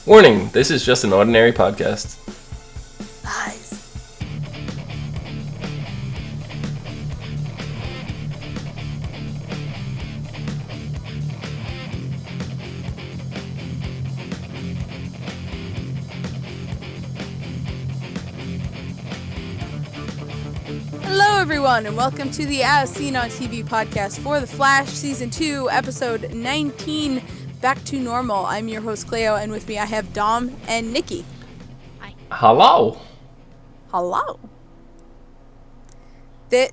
Warning, this is just an ordinary podcast. Lies. Hello everyone, and welcome to the As Seen on TV podcast for The Flash Season 2, Episode 19, Back to Normal. I'm your host, Clio, and with me I have Dom and Nikki. Hi. Hello. Hello. This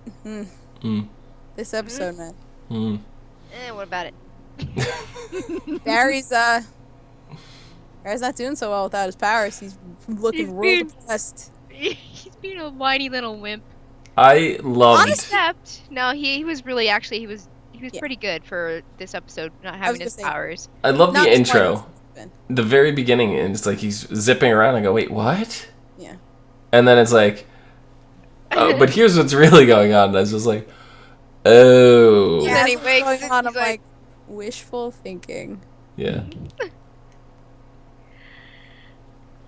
episode, man. What about it? Barry's not doing so well without his powers. He's looking real depressed. He's being a whiny little wimp. I loved... Except, no, he was really, actually, he was pretty good for this episode, not having his powers. I love the intro. The very beginning, and it's like he's zipping around. I go, wait, what? Yeah. And then it's like, oh, but here's what's really going on. And I was just like, oh. Yeah, He wakes going on, I'm he's like, wishful thinking. Yeah.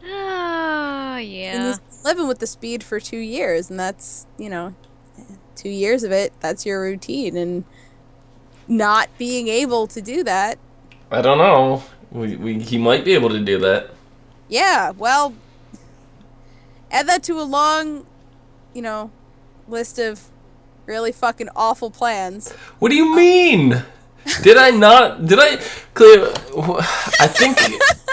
Oh, And yeah. he's been living with the speed for 2 years, and that's, 2 years of it, that's your routine, and not being able to do that. I don't know. He might be able to do that. Yeah, well, add that to a long, list of really fucking awful plans. What do you mean? Did I? Cleo,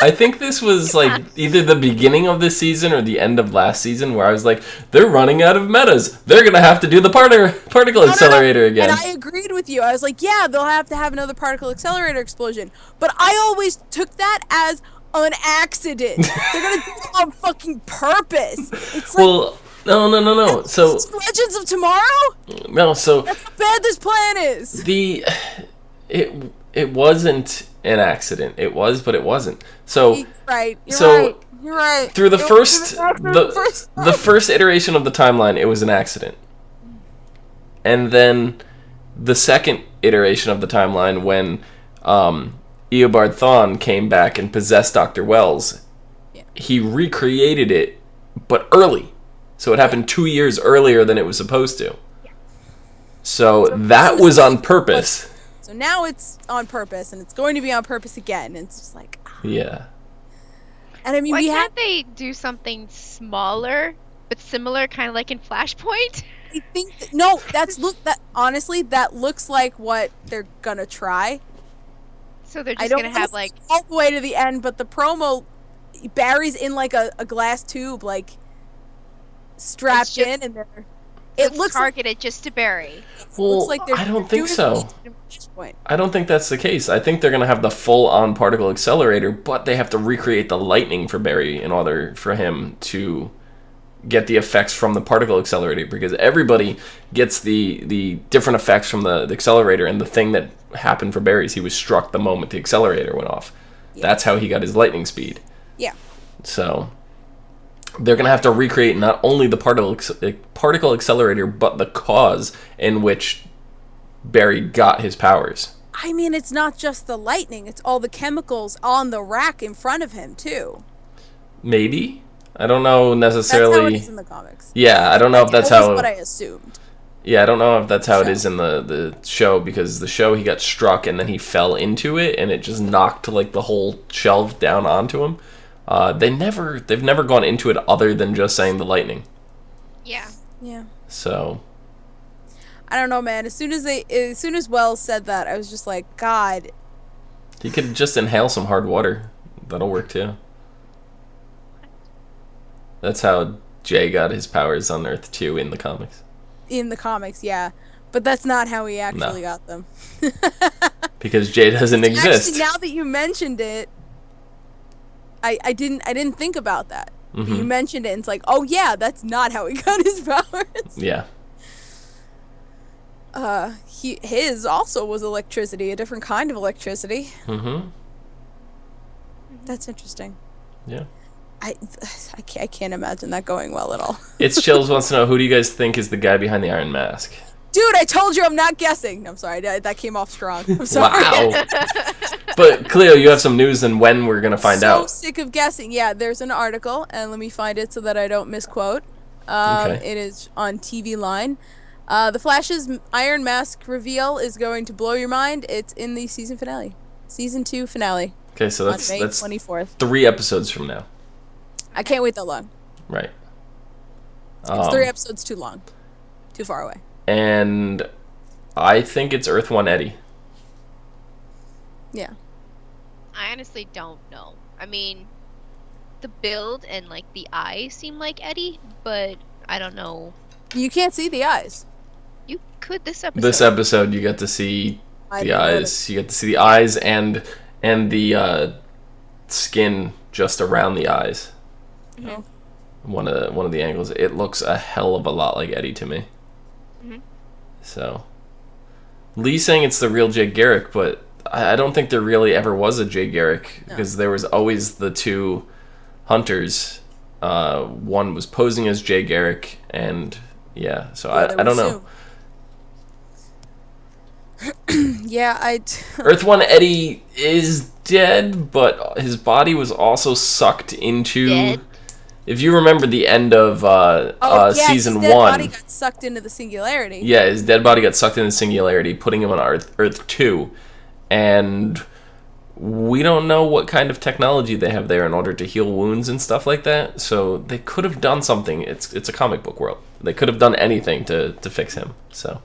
I think this was like either the beginning of this season or the end of last season where I was like, they're running out of metas. They're going to have to do the particle accelerator again. And I agreed with you. I was like, yeah, they'll have to have another particle accelerator explosion. But I always took that as an accident. They're going to do it on fucking purpose. It's like, well, no. So Legends of Tomorrow? no, so That's how bad this plan is. It wasn't an accident. It was, but it wasn't. So You're right. You're right. Through the It first was an accident the first iteration of the timeline, it was an accident. And then the second iteration of the timeline, when Eobard Thawne came back and possessed Dr. Wells, he recreated it, but early. So it happened 2 years earlier than it was supposed to. So that was on purpose. So now it's on purpose, and it's going to be on purpose again. And it's just like, Yeah. And I mean, Why can't they do something smaller, but similar, kind of like in Flashpoint? I think honestly, that looks like what they're gonna try. So they're I just don't going to have, like... all the way to the end, but the promo, Barry's in like a glass tube, like strapped in, and it looks targeted just to Barry. Well, like I don't think so. Point. I don't think that's the case. I think they're going to have the full-on particle accelerator, but they have to recreate the lightning for Barry in order for him to get the effects from the particle accelerator, because everybody gets the different effects from the accelerator, and the thing that happened for Barry is he was struck the moment the accelerator went off. Yeah. That's how he got his lightning speed. Yeah. So they're going to have to recreate not only the particle accelerator, but the cause in which Barry got his powers. I mean, it's not just the lightning, it's all the chemicals on the rack in front of him, too. Maybe. I don't know necessarily. That's how it is in the comics. Yeah, I don't know if that's how... how... what I assumed. Yeah, I don't know if that's how it is in the show, because the show he got struck and then he fell into it, and it just knocked like the whole shelf down onto him. They've never gone into it other than just saying the lightning. Yeah. Yeah. So I don't know, man. As soon as Wells said that, I was just like, God. He could just inhale some hard water. That'll work too. That's how Jay got his powers on Earth too in the comics. In the comics, yeah. But that's not how he actually got them. Because Jay doesn't exist. Actually, now that you mentioned it, I didn't think about that. Mm-hmm. You mentioned it, and it's like, oh yeah, that's not how he got his powers. Yeah. His also was electricity, a different kind of electricity. Mm-hmm. That's interesting. Yeah. I can't imagine that going well at all. It's Chills wants to know, who do you guys think is the guy behind the Iron Mask? Dude, I told you I'm not guessing. I'm sorry, that came off strong. I'm sorry. Wow. But Cleo, you have some news and when we're gonna find out. So sick of guessing. Yeah, there's an article, and let me find it so that I don't misquote. Okay. It is on TV Line. The Flash's Iron Mask reveal is going to blow your mind. It's in the season finale, season 2 finale. Okay, so on May that's 24th. 3 episodes from now. I can't wait that long. Right. It's 3 episodes too long, too far away. And I think it's Earth One Eddie. Yeah. I honestly don't know. I mean, the build and like the eyes seem like Eddie, but I don't know. You can't see the eyes. You could this episode. This episode, you get to see the eyes. You get to see the eyes and the skin just around the eyes. Oh. One of the angles. It looks a hell of a lot like Eddie to me. Mm-hmm. So, Lee's saying it's the real Jay Garrick, but I don't think there really ever was a Jay Garrick because there was always the 2 hunters. One was posing as Jay Garrick, and yeah. So I don't know. Yeah, Earth One Eddie is dead, but his body was also sucked into. Dead? If you remember the end of season 1, his dead body got sucked into the singularity. Yeah, his dead body got sucked into the singularity, putting him on Earth 2, and we don't know what kind of technology they have there in order to heal wounds and stuff like that. So they could have done something. It's a comic book world. They could have done anything to fix him. So.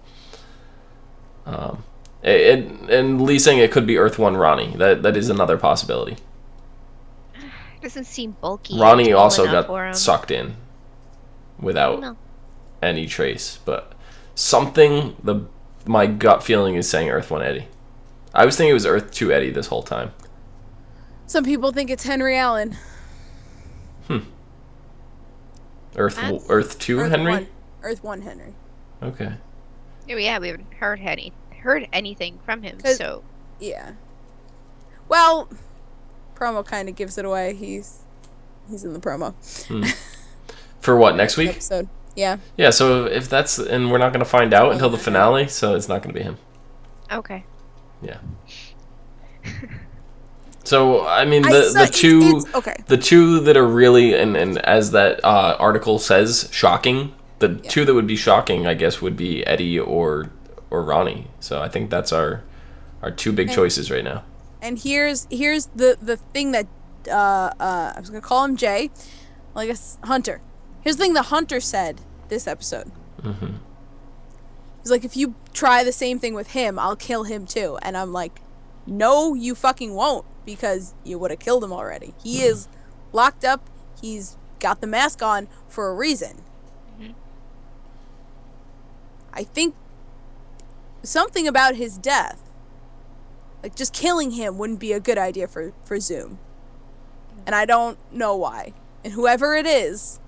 And Lee saying it could be Earth One Ronnie. That is another possibility. Doesn't seem bulky. Ronnie also got sucked in without any trace, but my gut feeling is saying Earth One Eddie. I was thinking it was Earth 2 Eddie this whole time. Some people think it's Henry Allen. Earth 2 Henry? Earth 1 Henry. Okay. Yeah, we haven't heard anything from him, so... Yeah. Well, promo kind of gives it away. He's in the promo. For what, next week? Episode. Yeah. Yeah, so if that's... And we're not going to find out until the finale, so it's not going to be him. Okay. Yeah. So, I mean, the two that are really, and as that article says, shocking, the 2 that would be shocking, I guess, would be Eddie or Ronnie. So I think that's our 2 big choices right now. And here's the thing that I was gonna call him Jay, well, I guess Hunter. Here's the thing the Hunter said this episode. Mm-hmm. He's like, if you try the same thing with him, I'll kill him too. And I'm like, no, you fucking won't, because you would have killed him already. He is locked up. He's got the mask on for a reason. I think something about his death, like just killing him, wouldn't be a good idea for Zoom. And I don't know why. And whoever it is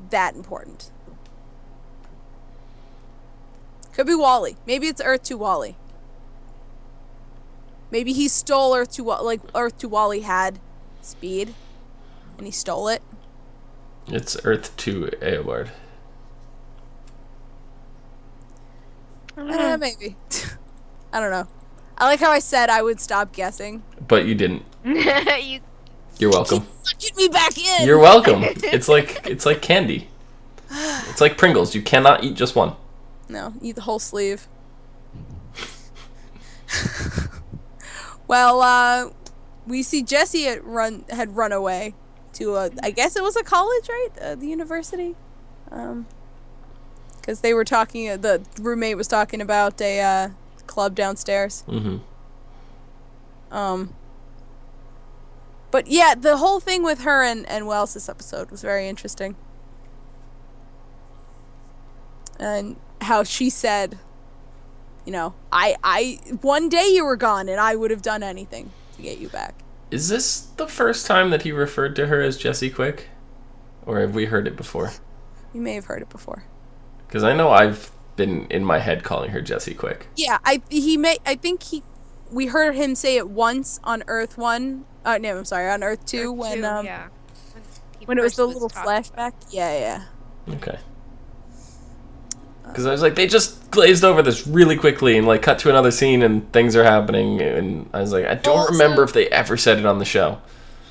that important. Could be Wally. Maybe it's Earth 2 Wally. Maybe he stole Earth 2, like Earth 2 Wally had speed, and he stole it. It's Earth 2 Eobard. Maybe. I don't know. I like how I said I would stop guessing. But you didn't. You're welcome. Sucking me back in. You're welcome. It's like candy. It's like Pringles. You cannot eat just one. No, eat the whole sleeve. Well, we see Jesse had run away to I guess it was a college, right? The university. Because they were talking, the roommate was talking about a club downstairs. Mm-hmm. But yeah, the whole thing with her and Wells this episode was very interesting. And how she said, you know, I one day you were gone and I would have done anything to get you back. Is this the first time that he referred to her as Jessie Quick? Or have we heard it before? You may have heard it before. Because I know I've been in my head calling her Jessie Quick. Yeah, we heard him say it once on Earth 1. No, I'm sorry, on Earth 2 when it was the little flashback. Yeah. Okay. Because I was like, they just glazed over this really quickly and like cut to another scene and things are happening. And I was like, I don't remember if they ever said it on the show.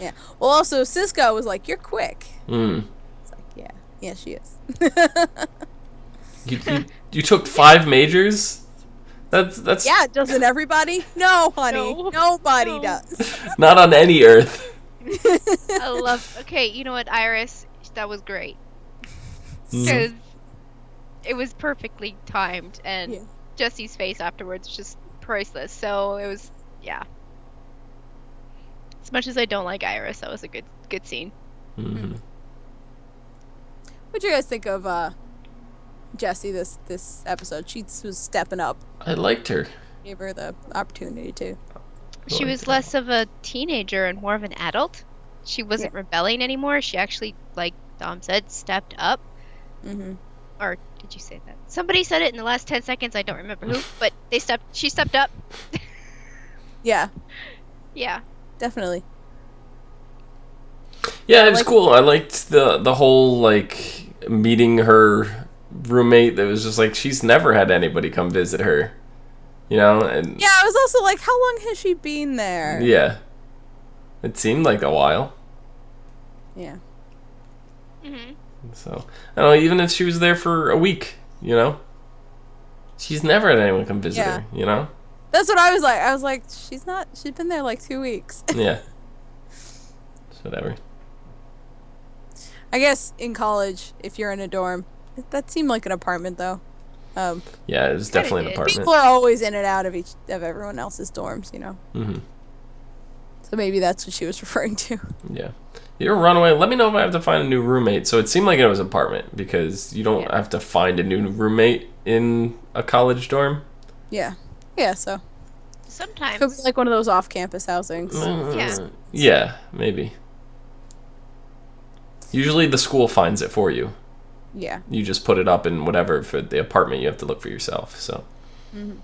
Yeah. Well, also Cisco was like, "You're quick." Mm. It's like, yeah, she is. You took 5 majors? That's Yeah, doesn't everybody? No, honey, No. nobody No. does. not on any Earth. I love. Okay, you know what, Iris? That was great Mm. because it was perfectly timed, and Yeah. Jesse's face afterwards was just priceless. So it was, yeah. As much as I don't like Iris, that was a good scene. Mm-hmm. What'd you guys think of Jessie this episode? She was stepping up. I liked her. Gave her the opportunity to. She was less of a teenager and more of an adult. She wasn't rebelling anymore. She actually, like Dom said, stepped up. Mm-hmm. Or did you say that? Somebody said it in the last 10 seconds. I don't remember who, but she stepped up. Yeah, Yeah. definitely. Yeah, it was cool. I liked the whole like meeting her roommate. That was just like she's never had anybody come visit her, you know. And Yeah, I was also like, how long has she been there? yeah, it seemed like a while. Yeah. Mhm. So I don't know. Even if she was there for a week, you know, she's never had anyone come visit her. You know. That's what I was like. I was like, she's been there like 2 weeks. Yeah. Whatever. I guess in college, if you're in a dorm, that seemed like an apartment though. Yeah, it was definitely an did. apartment. People are always in and out of everyone else's dorms, you know. Mm-hmm. So maybe that's what she was referring to. Yeah. You're a runaway. Let me know if I have to find a new roommate. So it seemed like it was an apartment because you don't have to find a new roommate in a college dorm. Yeah. Yeah. So Sometimes. could be like one of those off-campus housings. Yeah. Yeah, maybe. Usually the school finds it for you. Yeah. You just put it up in whatever. For the apartment, you have to look for yourself. So. Mm-hmm.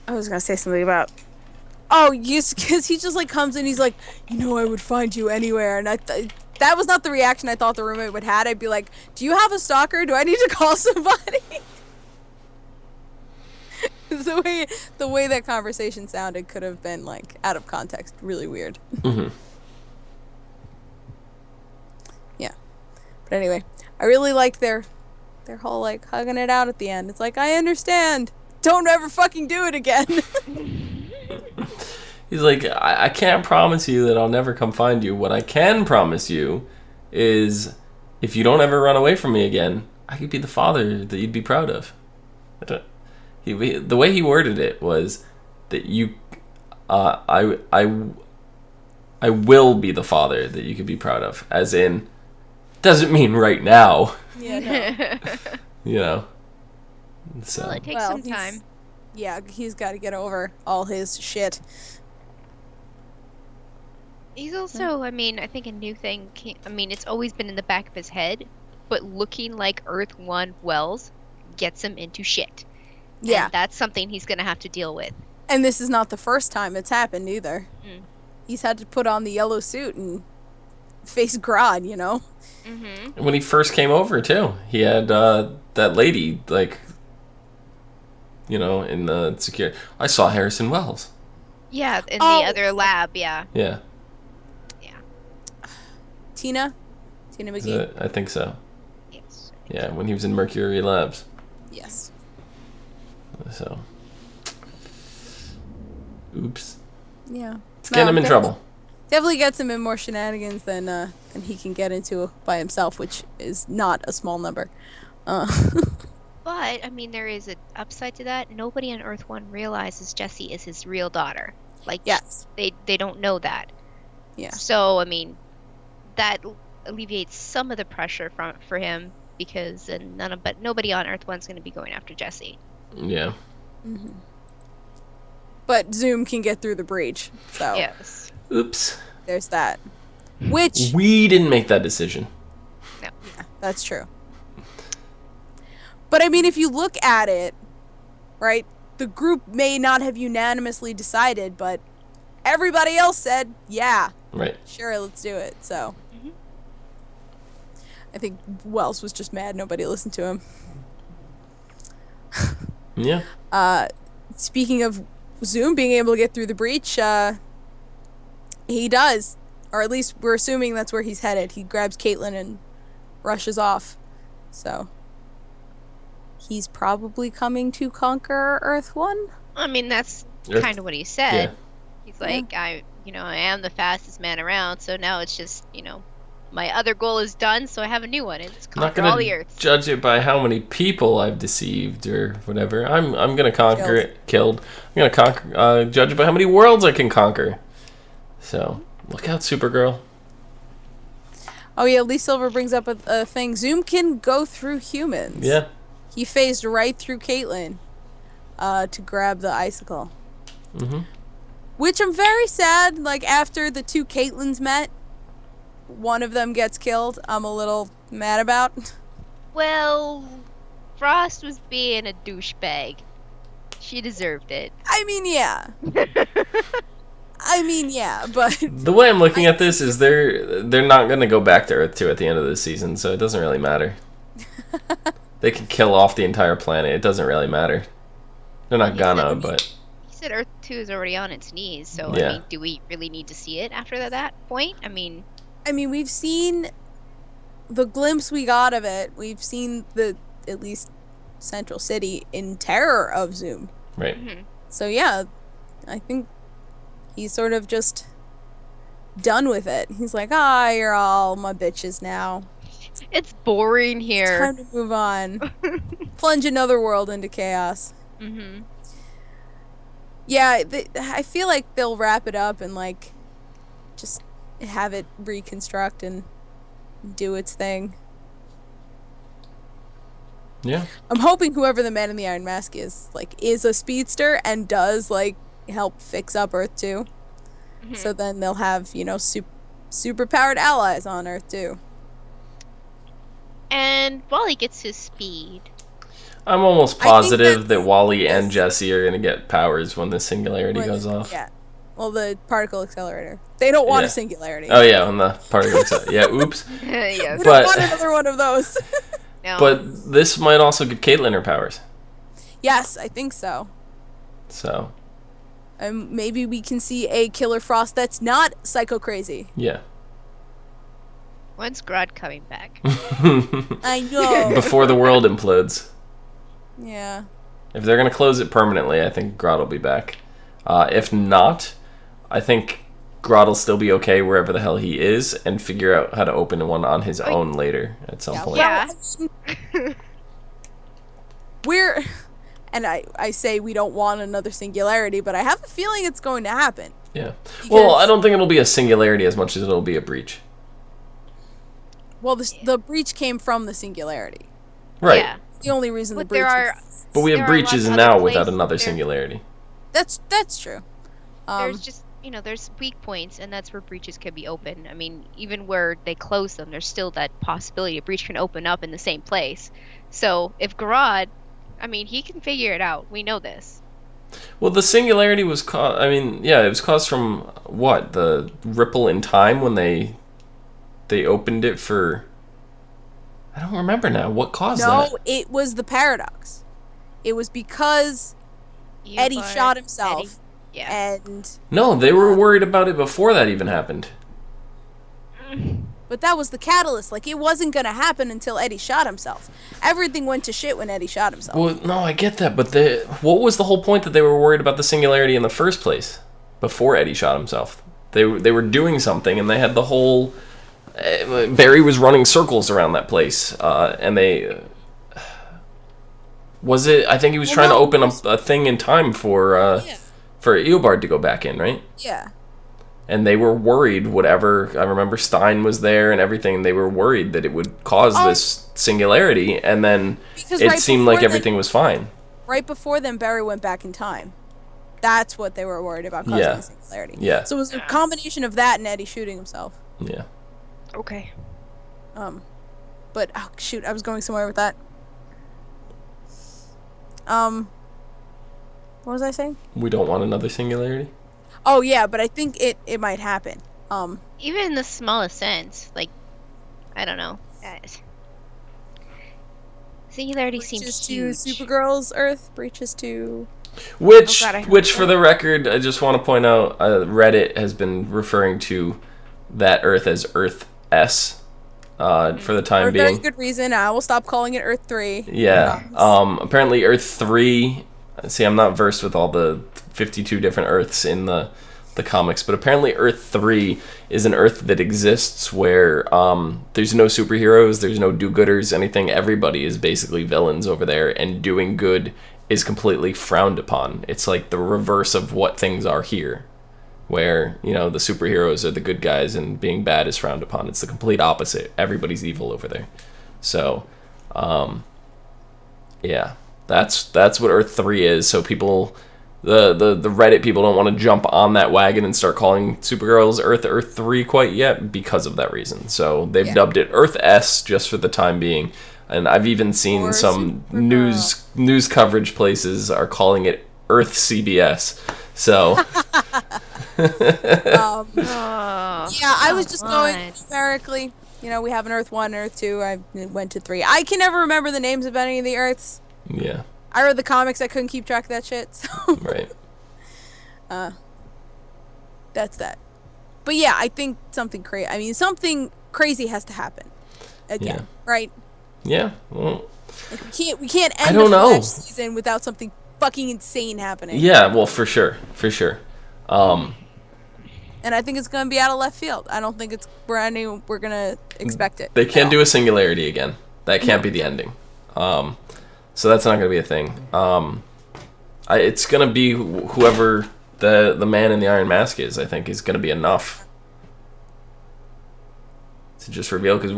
I was gonna say something about. Oh, because he just like comes in, he's like, I would find you anywhere, and that was not the reaction I thought the roommate would have. I'd be like, do you have a stalker? Do I need to call somebody? the way that conversation sounded could have been like out of context, really weird. Mm-hmm. Yeah, but anyway, I really liked their whole like hugging it out at the end. It's like, I understand. Don't ever fucking do it again. He's like, I can't promise you that I'll never come find you. What I can promise you is if you don't ever run away from me again, I could be the father that you'd be proud of. The way he worded it was that I will be the father that you could be proud of. As in, doesn't mean right now. Yeah, no. You know. So. Well, it takes some time. Yeah, he's got to get over all his shit. He's also, I mean, I think a new thing, it's always been in the back of his head, but looking like Earth 1 Wells gets him into shit. Yeah. And that's something he's going to have to deal with. And this is not the first time it's happened either. Mm. He's had to put on the yellow suit and face Grodd, you know? Mm-hmm. When he first came over, too, he had that lady, like, in the security. I saw Harrison Wells. Yeah, in the other lab, yeah. Yeah. Tina McGee? I think so. Yes. Yeah, when he was in Mercury Labs. Yes. So. Oops. Yeah. It's getting him in trouble. Definitely gets him in more shenanigans than he can get into by himself, which is not a small number. But, there is an upside to that. Nobody on Earth 1 realizes Jessie is his real daughter. Like, yes. They don't know that. Yeah. So, that alleviates some of the pressure for him because nobody on Earth 1's going to be going after Jessie. Yeah. Mm-hmm. But Zoom can get through the breach, so yes. Oops. There's that. Which we didn't make that decision. No. Yeah, that's true. But if you look at it, right, the group may not have unanimously decided, but everybody else said, yeah. Right. Sure, let's do it. So, I think Wells was just mad nobody listened to him. Yeah. Speaking of Zoom being able to get through the breach, he does. Or at least we're assuming that's where he's headed. He grabs Caitlin and rushes off. So he's probably coming to conquer Earth 1? I mean, that's Earth- kind of what he said. yeah. He's like, I am the fastest man around, so now it's just, my other goal is done, so I have a new one. It's I'm not conquer all gonna the Earths. judge it by how many people I've deceived or whatever. I'm gonna conquer it. Killed. I'm gonna judge it by how many worlds I can conquer. So look out, Supergirl. Oh yeah, Lee Silver brings up a thing. Zoom can go through humans. Yeah. He phased right through Caitlin to grab the icicle. Mm-hmm. Which I'm very sad, like, after the two Caitlins met, one of them gets killed. I'm a little mad about. Well, Frost was being a douchebag. She deserved it. I mean, yeah. But The way I'm looking at this is they're not gonna go back to Earth 2 at the end of the season, so it doesn't really matter. They can kill off the entire planet. It doesn't really matter. They're not gonna, but He said Earth 2 is already on its knees, so Yeah. I mean, do we really need to see it after that point? I mean, we've seen the glimpse we got of it. We've seen at least Central City in terror of Zoom. right. So yeah, I think he's sort of just done with it. He's like, you're all my bitches now. it's boring here. Time to move on. Plunge another world into chaos. Mm-hmm. Yeah, I feel like they'll wrap it up and, like, just have it reconstruct and do its thing. Yeah. I'm hoping whoever the man in the Iron Mask is a speedster and does, like, help fix up Earth 2. Mm-hmm. So then they'll have, super powered allies on Earth 2. And Wally gets his speed. I'm almost I think positive that that's- Wally and Jesse are gonna get powers when the singularity goes off. Yeah. Well, the particle accelerator. They don't want Yeah. a singularity. Oh yeah, on the particle. Yeah, oops. Yes. We but- don't want another one of those. No. But this might also give Caitlin her powers. Yes, I think so. So Maybe we can see a Killer Frost that's not psycho crazy. yeah. When's Grodd coming back? I know. Before the world implodes. Yeah. If they're gonna close it permanently, I think Grodd will be back. If not, I think Grodd will still be okay wherever the hell he is and figure out how to open one on his own later at some point. Yeah. And I say we don't want another singularity, but I have a feeling it's going to happen. Yeah. Because- Well, I don't think it'll be a singularity as much as it'll be a breach. Well, the breach came from the singularity. Right. Yeah. The only reason the But breach there are is- But we have There are breaches lots of now other without places another there. singularity. That's true. There's just, there's weak points, and that's where breaches can be open. I mean, even where they close them, there's still that possibility a breach can open up in the same place. So if Grodd, he can figure it out. We know this. Well, the singularity was caused. It was caused from what? The ripple in time when they opened it for. I don't remember now. What caused that? No, it was the paradox. It was because Eddie Eobard, shot himself. Eddie- Yeah. And No, they were worried about it before that even happened. but that was the catalyst. Like, it wasn't gonna happen until Eddie shot himself. Everything went to shit when Eddie shot himself. Well, no, I get that, but what was the whole point that they were worried about the singularity in the first place before Eddie shot himself? They were doing something, and they had the whole. Barry was running circles around that place, and they. Was it? I think he was trying to open up a thing in time for for Eobard to go back in, right? Yeah. And they were worried. Whatever, I remember Stein was there and everything. They were worried that it would cause this singularity, and then Because it right seemed like before everything was fine. Right before then, Barry went back in time. That's what they were worried about causing Yeah. the singularity. Yeah. So it was a combination of that and Eddie shooting himself. Yeah. Okay. But oh shoot, I was going somewhere with that. What was I saying? We don't want another singularity. Oh yeah, but I think it might happen. Even in the smallest sense, like, I don't know. Yes. Singularity seems Breaches to huge. Supergirl's Earth. Breaches to... Which, Oh God, I hope which so. for the record, I just want to point out, Reddit has been referring to that Earth as Earth S for the For time a very being. good reason. I will stop calling it Earth 3. Yeah. Promise. Apparently, Earth 3. See, I'm not versed with all the 52 different Earths in the comics, but apparently, Earth 3 is an Earth that exists where there's no superheroes, there's no do gooders, anything. Everybody is basically villains over there, and doing good is completely frowned upon. It's like the reverse of what things are here, where, you know, the superheroes are the good guys and being bad is frowned upon. It's the complete opposite. Everybody's evil over there. So, yeah, that's what Earth 3 is. So people, the Reddit people don't want to jump on that wagon and start calling Supergirl's Earth 3 quite yet because of that reason. So they've dubbed it Earth S just for the time being. And I've even seen Or some Supergirl. news coverage places are calling it Earth CBS. So Oh, Yeah, I was just going God. numerically. You know, we have an Earth 1, Earth 2, I went to 3. I can never remember the names of any of the Earths. yeah, I read the comics, I couldn't keep track of that shit, so right. that's that. But yeah, I think something something crazy has to happen. Again, Yeah. right? Yeah. Well, Like, we can't I end don't the know. Flash season without something fucking insane happening. yeah. Well, for sure. And I think it's going to be out of left field. I don't think we're going to expect it. They at can't all. do a singularity again. That can't be the ending. So that's not going to be a thing. It's going to be whoever the man in the Iron Mask is. I think is going to be enough to just reveal, because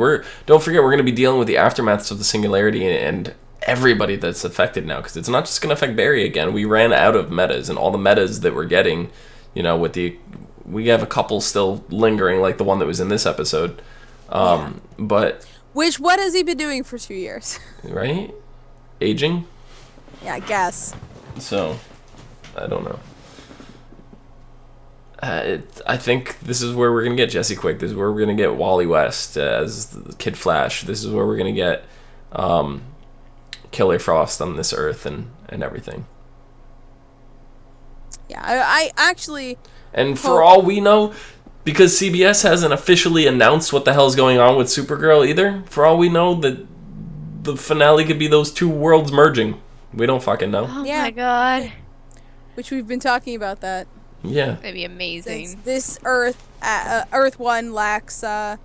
don't forget, we're going to be dealing with the aftermaths of the singularity and everybody that's affected now, because it's not just going to affect Barry again. We ran out of metas, and all the metas that we're getting, you know, we have a couple still lingering, like the one that was in this episode. But What has he been doing for 2 years? right, aging. Yeah, I guess. So I don't know. I think this is where we're gonna get Jesse Quick. This is where we're gonna get Wally West as the Kid Flash. This is where we're gonna get Killer Frost on this Earth and everything. Yeah, I actually... And for all we know, because CBS hasn't officially announced what the hell's going on with Supergirl either, for all we know, that the finale could be those two worlds merging. We don't fucking know. Oh Yeah. my God. Which we've been talking about that. Yeah. That'd be amazing. Since this Earth, Earth 1 lacks the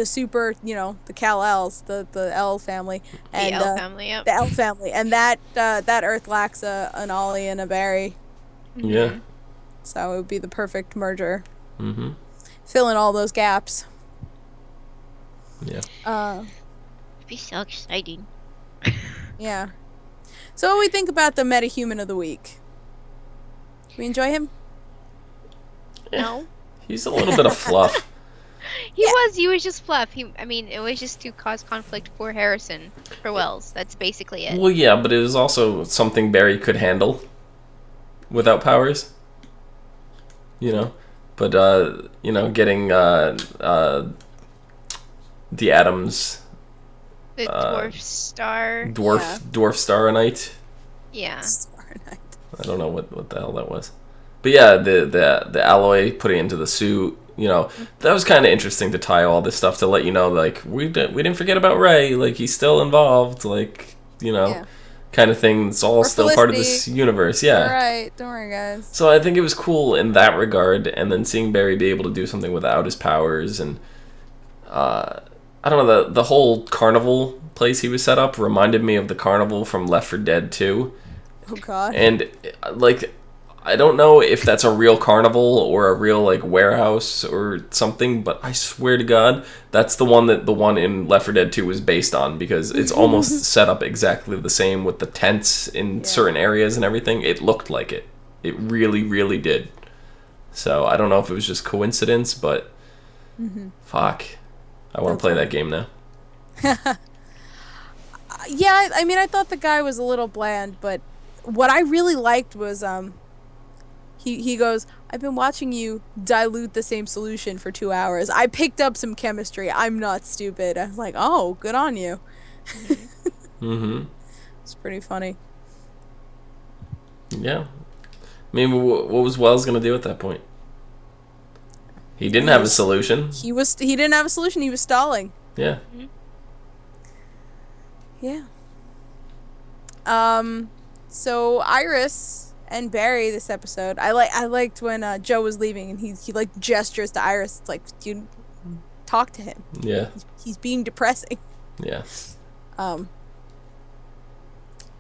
super, the Kal-Els, the L family. And, the L family, yep. The L family. And that Earth lacks an Ollie and a Barry. Yeah. So it would be the perfect merger. Mm-hmm. Fill in all those gaps. Yeah. It'd be so exciting. Yeah. So what do we think about the metahuman of the week? We enjoy him? No. He's a little bit of fluff. He was just fluff. It was just to cause conflict for Harrison, for Wells. That's basically it. Well, yeah, but it was also something Barry could handle without powers. You know? But, getting the Atoms... The dwarf star. Dwarf Staronite. Yeah. I don't know what the hell that was. But yeah, the alloy, putting into the suit, that was kind of interesting to tie all this stuff to let you know, like, we didn't forget about Ray, like, he's still involved, like, kind of thing. It's all still part of this universe, yeah. Alright, don't worry, guys. So I think it was cool in that regard, and then seeing Barry be able to do something without his powers, and I don't know, the whole carnival place he was set up reminded me of the carnival from Left 4 Dead 2. Oh god. And, like, I don't know if that's a real carnival or a real, like, warehouse or something, but I swear to God, that's the one that the one in Left 4 Dead 2 was based on, because it's almost set up exactly the same with the tents in certain areas and everything. It looked like it. It really, really did. So I don't know if it was just coincidence, but fuck. I want to play that game now. Yeah, I thought the guy was a little bland, but what I really liked was he goes, I've been watching you dilute the same solution for 2 hours. I picked up some chemistry. I'm not stupid. I was like, oh, good on you. Mm-hmm. It's pretty funny. Yeah. I mean, what was Wells going to do at that point? He didn't have a solution. He didn't have a solution. He was stalling. Yeah. Yeah. So Iris and Barry this episode. I liked when Joe was leaving and he like gestures to Iris. It's like, dude, talk to him. Yeah. He's being depressing. Yeah.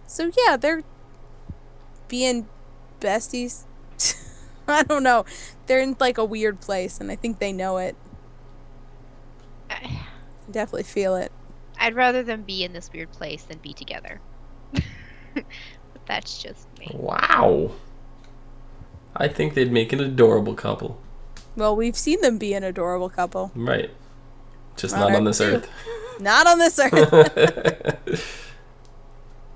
So yeah, they're being besties. I don't know. They're in like a weird place, and I think they know it. Definitely feel it. I'd rather them be in this weird place than be together. But that's just me. Wow. I think they'd make an adorable couple. Well, we've seen them be an adorable couple. Right. Just not on this earth. Not on this earth.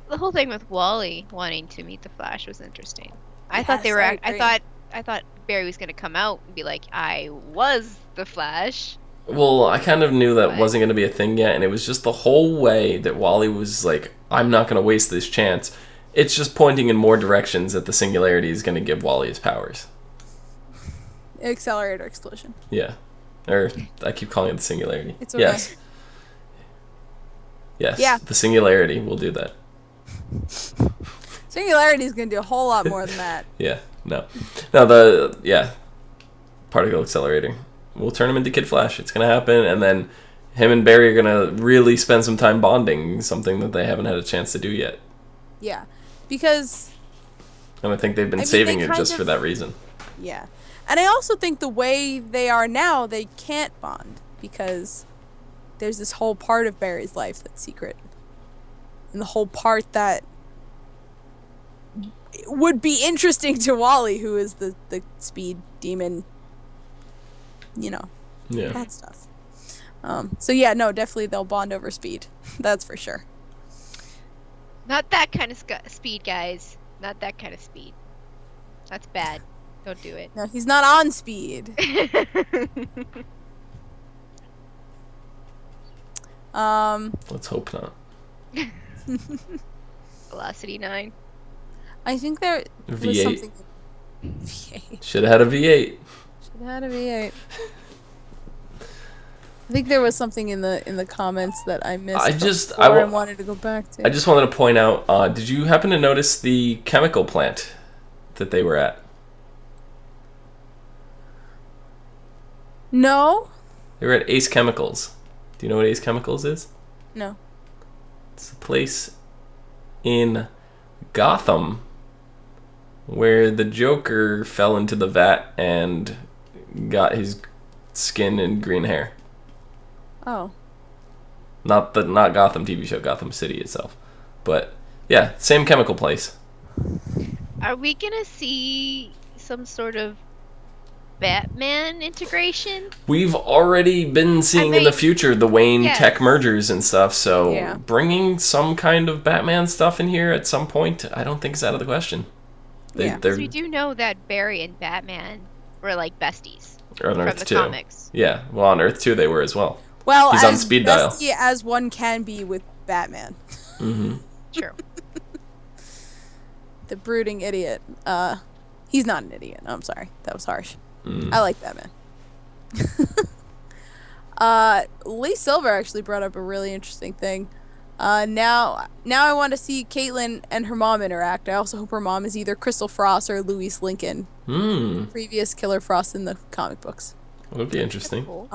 The whole thing with Wally wanting to meet the Flash was interesting. I Yes, thought they were. I agree. I thought Barry was gonna come out and be like, "I was the Flash." Well, I kind of knew that But- wasn't going to be a thing yet, and it was just the whole way that Wally was like, I'm not going to waste this chance. It's just pointing in more directions that the singularity is going to give Wally his powers. Accelerator explosion. Yeah. Or, I keep calling it the singularity. It's okay. Yes. Yes. Yeah. The singularity will do that. Singularity is going to do a whole lot more than that. Yeah. No. No, particle accelerator. We'll turn him into Kid Flash. It's going to happen, and then him and Barry are going to really spend some time bonding, something that they haven't had a chance to do yet. Yeah. Because, And I think they've been I mean, saving they it kind just of- for that reason. yeah. And I also think the way they are now, they can't bond. Because there's this whole part of Barry's life that's secret. And the whole part that would be interesting to Wally, who is the speed demon, you know, Yeah. that stuff. So yeah, no, definitely they'll bond over speed. That's for sure. Not that kind of speed, guys. Not that kind of speed. That's bad. Don't do it. No, he's not on speed. Let's hope not. Velocity 9. I think there was V8. something. V8. Should have had a V8. Should have had a V8. I think there was something in the comments that I missed. I wanted to go back to. I just wanted to point out, did you happen to notice the chemical plant that they were at? No. They were at Ace Chemicals. Do you know what Ace Chemicals is? No. It's a place in Gotham where the Joker fell into the vat and got his skin and green hair. Oh. Not Gotham TV show, Gotham City itself. But yeah, same chemical place. Are we gonna see some sort of Batman integration? We've already been seeing in the future the Wayne Yes. tech mergers and stuff, so Yeah. bringing some kind of Batman stuff in here at some point, I don't think is out of the question. Yeah. They're We do know that Barry and Batman were like besties on from Earth the too. comics. Yeah, well, on Earth too they were as well. Well, He's as on speed dial. bestie as one can be with Batman, Mm-hmm. True. the brooding idiot. He's not an idiot. I'm sorry, that was harsh. Mm. I like Batman. Lee Silver actually brought up a really interesting thing. Now I want to see Caitlin and her mom interact. I also hope her mom is either Crystal Frost or Louise Lincoln, previous Killer Frost in the comic books. Would be interesting. Cool.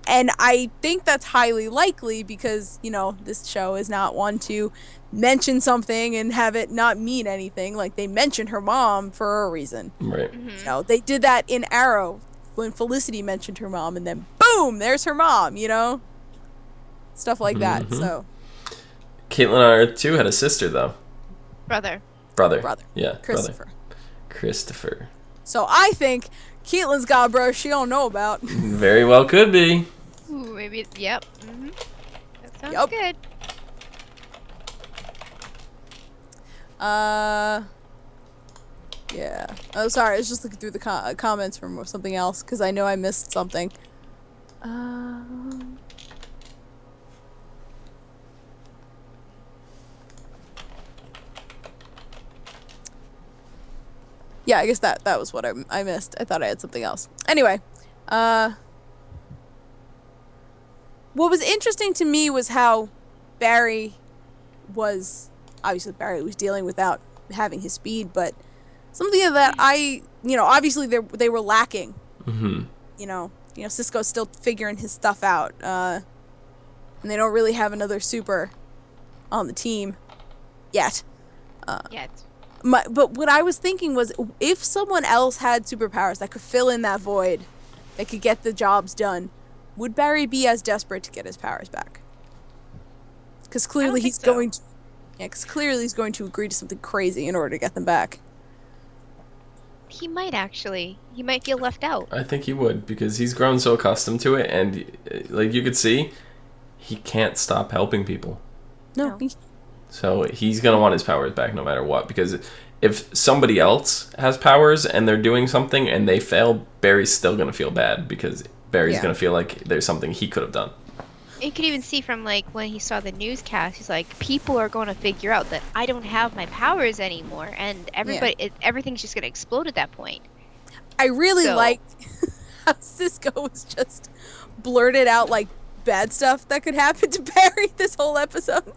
And I think that's highly likely because, you know, this show is not one to mention something and have it not mean anything. Like, they mentioned her mom for a reason. Right. You know, they did that in Arrow when Felicity mentioned her mom, and then boom, there's her mom, you know? Stuff like that, Mhm. so. Caitlin on Earth 2 had a sister, though. Brother. Brother. Christopher. Yeah, brother. Christopher. So I think Caitlyn's got a bro she don't know about. Very well could be. Ooh, maybe. Yep. That sounds Yup. good. Yeah. Oh, sorry. I was just looking through the comments from something else because I know I missed something. Yeah, I guess that was what I missed. I thought I had something else. Anyway, what was interesting to me was how Barry was Barry was dealing without having his speed, but something that obviously they were lacking. Mm-hmm. Cisco's still figuring his stuff out, and they don't really have another super on the team yet. But what I was thinking was, if someone else had superpowers that could fill in that void, that could get the jobs done, would Barry be as desperate to get his powers back? Because clearly he's going to agree to something crazy in order to get them back. He might actually. He might feel left out. I think he would, because he's grown so accustomed to it, and like you could see, he can't stop helping people. No. So he's going to want his powers back no matter what, because if somebody else has powers and they're doing something and they fail, Barry's still going to feel bad, because Barry's going to feel like there's something he could have done. You could even see from like when he saw the newscast, he's like, people are going to figure out that I don't have my powers anymore, and everything's just going to explode at that point. I really like how Cisco was just blurted out like bad stuff that could happen to Barry this whole episode.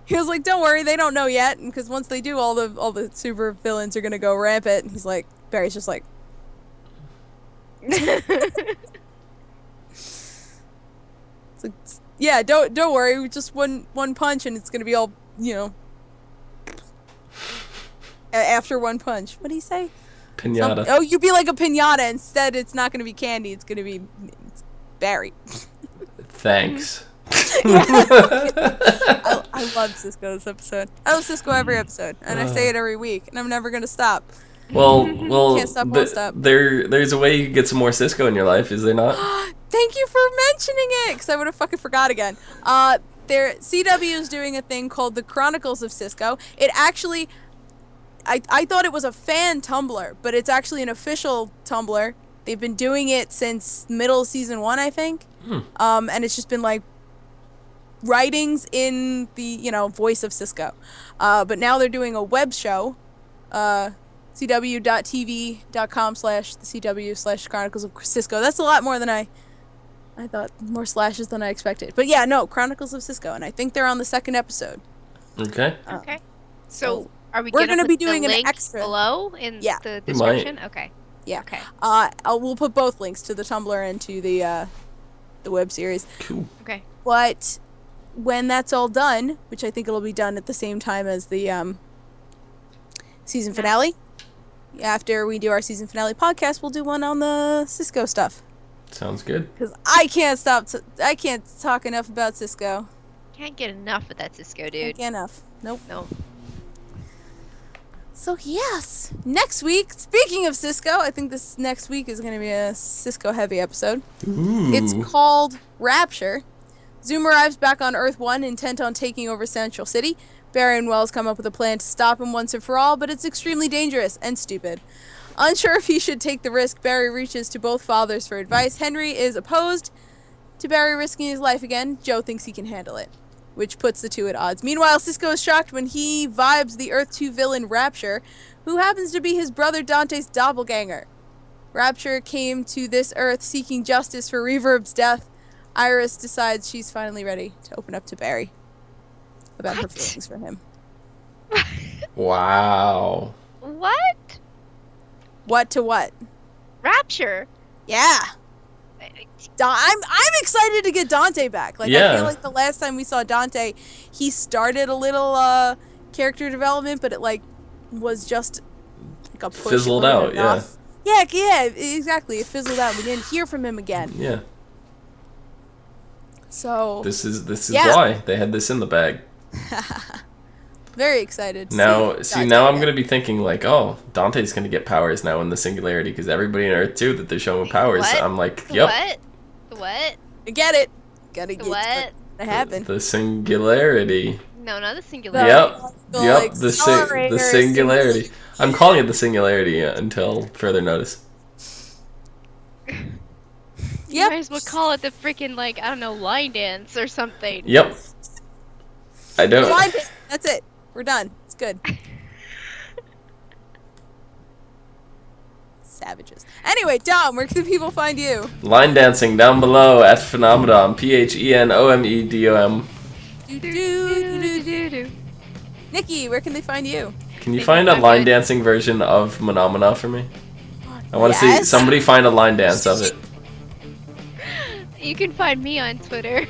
He was like, "Don't worry, they don't know yet, because once they do, all the super villains are gonna go rampant." And he's like, Barry's just like, it's like, yeah, don't worry, just one punch and it's gonna be all, after one punch. What do you say? Piñata. You'd be like a piñata. Instead, it's not gonna be candy. It's gonna be Barry. Thanks. I love Cisco this episode. I love Cisco every episode, and I say it every week, and I'm never gonna stop. Well, Can't stop, won't stop. There's a way you can get some more Cisco in your life, is there not? Thank you for mentioning it, because I would have fucking forgot again. CW is doing a thing called the Chronicles of Cisco. It actually, I thought it was a fan Tumblr, but it's actually an official Tumblr. They've been doing it since middle of season 1, I think. And it's just been like writings in the voice of Cisco, but now they're doing a web show, cw.tv.com/the/Chronicles of Cisco. That's a lot more than I thought, more slashes than I expected. But yeah, no, Chronicles of Cisco, and I think they're on the 2nd episode. Okay. Okay. So we're gonna be doing the an extra below in the description. Okay. Yeah. Okay. We'll put both links to the Tumblr and to the web series. Cool. Okay. But when that's all done, which I think it'll be done at the same time as the season finale, after we do our season finale podcast, we'll do one on the Cisco stuff. Sounds good. Because I can't I can't talk enough about Cisco. Can't get enough of that Cisco, dude. Can't get enough. Nope. So yes, next week, speaking of Cisco, I think this next week is going to be a Cisco heavy episode. Ooh. It's called Rapture. Zoom arrives back on Earth 1, intent on taking over Central City. Barry and Wells come up with a plan to stop him once and for all, but it's extremely dangerous and stupid. Unsure if he should take the risk, Barry reaches to both fathers for advice. Henry is opposed to Barry risking his life again. Joe thinks he can handle it, which puts the two at odds. Meanwhile, Cisco is shocked when he vibes the Earth 2 villain Rapture, who happens to be his brother Dante's doppelganger. Rapture came to this Earth seeking justice for Reverb's death. Iris decides she's finally ready to open up to Barry about her feelings for him. Wow. What? What to what? Rapture. Yeah. I'm excited to get Dante back. I feel like the last time we saw Dante, he started a little character development, but it was just like a push. Fizzled out, enough. Yeah, exactly. It fizzled out. We didn't hear from him again. Yeah. So this is why they had this in the bag. Very excited. Now I'm gonna be thinking oh, Dante's gonna get powers now in the Singularity, because everybody in Earth 2 that they're showing powers. What? I'm like, yep. What? I get it. Gotta get what? to happen. The Singularity. No, not the singularity. Yep. Like, The accelerator singularity. I'm calling it the singularity until further notice. You Yep. might as well call it the freaking, like, I don't know, line dance or something. Yep. I don't. That's it. We're done. It's good. Savages. Anyway, Dom, where can people find you? Line dancing down below at Phenomenon. PHENOMEDOM. Nikki, where can they find you? Can you find a line dancing version of Phenomena for me? I want to see Yes. somebody find a line dance of it. You can find me on Twitter.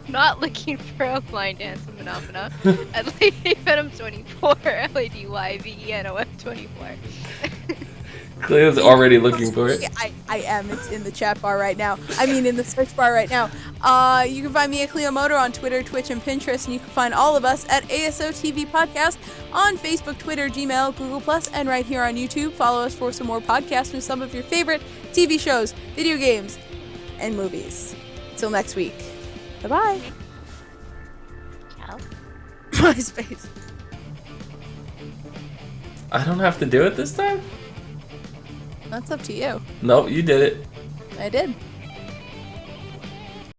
Not looking for a line dance phenomena at LadyVenom24, LadyYVENOM24. Cleo's already looking for it. I am. It's in the chat bar right now. I mean, in the search bar right now. You can find me at Cleo Motor on Twitter, Twitch, and Pinterest, and you can find all of us at ASOTV Podcast on Facebook, Twitter, Gmail, Google+, and right here on YouTube. Follow us for some more podcasts with some of your favorite TV shows, video games, and movies. Until next week. Bye-bye. Ciao. MySpace. I don't have to do it this time? That's up to you. Nope, you did it. I did.